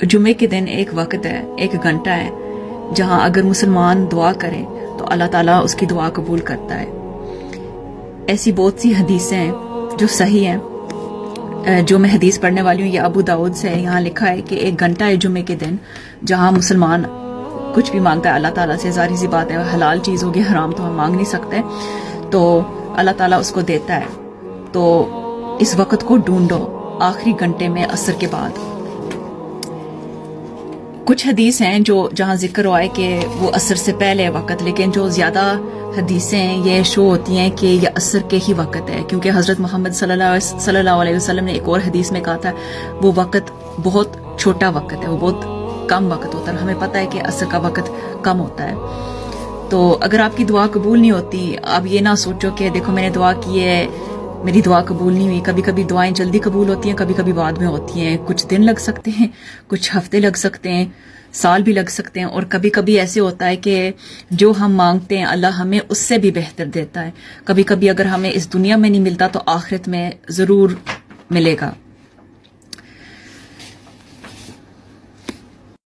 جمعے کے دن ایک وقت ہے، ایک گھنٹہ ہے جہاں اگر مسلمان دعا کریں تو اللہ تعالیٰ اس کی دعا قبول کرتا ہے۔ ایسی بہت سی حدیثیں ہیں جو صحیح ہیں، جو میں حدیث پڑھنے والی ہوں یہ ابو داؤد سے ہے۔ یہاں لکھا ہے کہ ایک گھنٹہ ہے جمعے کے دن جہاں مسلمان کچھ بھی مانگتا ہے اللہ تعالیٰ سے، ظاہر سی بات ہے حلال چیز ہوگی، حرام تو ہم مانگ نہیں سکتے، تو اللہ تعالیٰ اس کو دیتا ہے۔ تو اس وقت کو ڈھونڈو آخری گھنٹے میں عصر کے بعد۔ کچھ حدیث ہیں جو جہاں ذکر ہوا ہے کہ وہ عصر سے پہلے وقت، لیکن جو زیادہ حدیثیں یہ شو ہوتی ہیں کہ یہ عصر کے ہی وقت ہے، کیونکہ حضرت محمد صلی اللہ علیہ وسلم نے ایک اور حدیث میں کہا تھا وہ وقت بہت چھوٹا وقت ہے، وہ بہت کم وقت ہوتا ہے، ہمیں پتہ ہے کہ عصر کا وقت کم ہوتا ہے۔ تو اگر آپ کی دعا قبول نہیں ہوتی، اب یہ نہ سوچو کہ دیکھو میں نے دعا کی ہے میری دعا قبول نہیں ہوئی۔ کبھی کبھی دعائیں جلدی قبول ہوتی ہیں، کبھی کبھی بعد میں ہوتی ہیں، کچھ دن لگ سکتے ہیں، کچھ ہفتے لگ سکتے ہیں، سال بھی لگ سکتے ہیں، اور کبھی کبھی ایسے ہوتا ہے کہ جو ہم مانگتے ہیں اللہ ہمیں اس سے بھی بہتر دیتا ہے۔ کبھی کبھی اگر ہمیں اس دنیا میں نہیں ملتا تو آخرت میں ضرور ملے گا۔